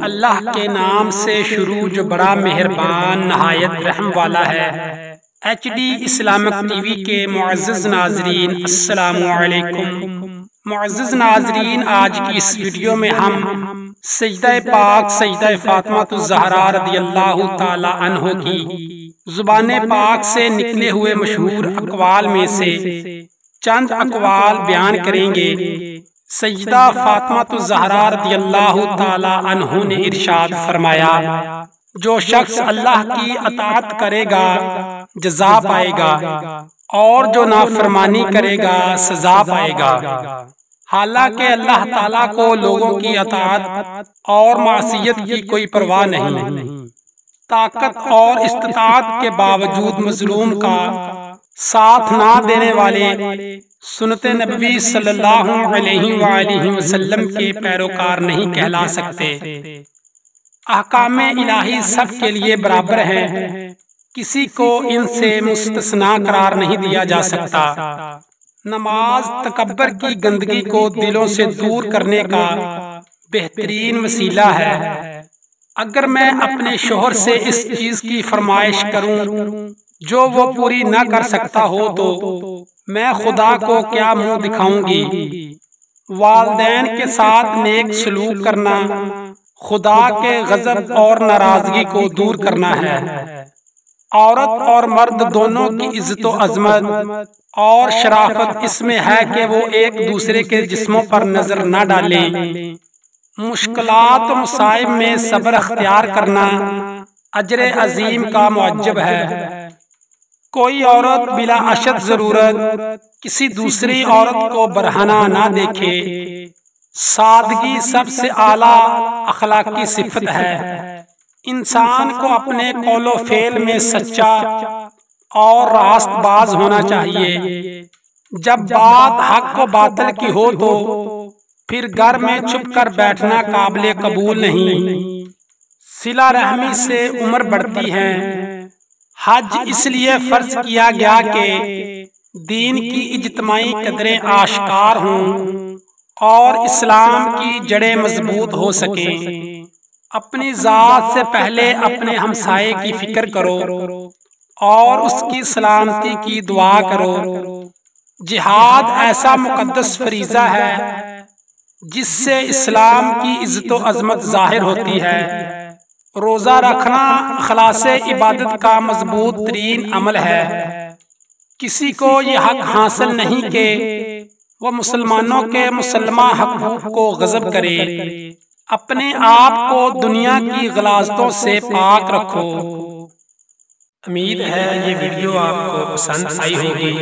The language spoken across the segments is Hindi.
अल्लाह के नाम से शुरू जो बड़ा मेहरबान नहायत रहम वाला है। HD इस्लामिक TV के मुअज़्ज़िज़ नाज़रीन, अस्सलामु अलैकुम। मुअज़्ज़िज़ नाज़रीन, आज की इस वीडियो में हम सजदा पाक सजदा फातिमा ज़हरा रज़ियल्लाहु ताला अन्हा की ज़ुबान पाक से निकले हुए मशहूर अक़वाल में से चंद अक़वाल बयान करेंगे। सजदा फातिमा ज़हरा रज़ियल्लाहु ताला अन्हा ने इरशाद फरमाया, जो शख्स अल्लाह की अताअत करेगा जज़ा पाएगा और जो नाफरमानी करेगा सज़ा पाएगा। हालांकि अल्लाह ताला को लोगों की अताअत और मासियत की कोई परवाह नहीं। ताकत और इस्तिताअत के बावजूद मजलूम का साथ ना देने वाले सुन्नते नबवी सल्लल्लाहु अलैहि वसल्लम के पैरोकार नहीं कहला सकते। अहकामे इलाही सब के लिए बराबर हैं, किसी को इनसे मुस्तस्ना करार नहीं दिया जा सकता। नमाज तकब्बर की गंदगी को दिलों से दूर करने का बेहतरीन वसीला है। अगर मैं अपने शोहर से इस चीज की फरमाइश करूं जो वो पूरी न कर सकता हो तो मैं खुदा को क्या मुंह दिखाऊंगी। वालिदैन के साथ नेक सलूक करना खुदा के गजब और नाराजगी को दूर करना है। औरत और मर्द दोनों की इज्जत व अजमत और शराफत इसमें है कि वो एक दूसरे के जिस्मों पर नजर न डालें। मुश्किलात मुसाइब में सब्र अख्तियार करना अजर अजीम का मुअज्जब है। कोई औरत बिला अशद जरूरत किसी दूसरी औरत को बरहना ना देखे। सादगी सबसे आला अखलाकी सिफत है। इंसान को अपने कौलो फेल में सच्चा और रास्तबाज होना चाहिए। जब बात हक व बातिल की हो तो फिर घर में छुप कर बैठना काबिले कबूल नहीं। सिला रहमी से उम्र बढ़ती है। हज इसलिए फर्ज किया गया कि दीन की इज्तिमाई कदरें आश्कार हों और इस्लाम की जड़ें मजबूत हो सकें। अपनी जात से पहले अपने हमसाये की फिक्र करो और उसकी सलामती की दुआ करो। जिहाद ऐसा मुकद्दस फरीजा है जिससे इस्लाम की इज्जत व अजमत जाहिर होती है। रोजा रखना खलासे इबादत का मजबूत तरीन अमल है। किसी को ये हक हासिल नहीं कि वह मुसलमानों के मुसलमान हकूक को गजब करे। अपने आप को दुनिया की गलाजतों से पाक रखो। उम्मीद है ये वीडियो आपको पसंद आई होगी।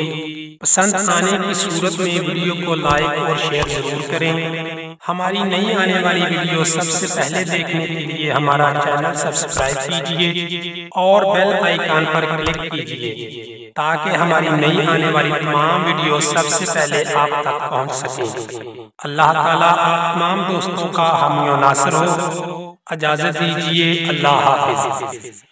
पसंद आने की सूरत में वीडियो को लाइक और शेयर जरूर करें। हमारी नई आने वाली वीडियो सबसे पहले देखने के लिए हमारा चैनल सब्सक्राइब कीजिए और बेल आइकन पर क्लिक कीजिए ताकि हमारी नई आने वाली तमाम वीडियो सबसे पहले आप तक पहुंच सकें। अल्लाह ताला आप तमाम दोस्तों का हामी और नासिर हो। इजाज़त दीजिए। अल्लाह हाफिज़।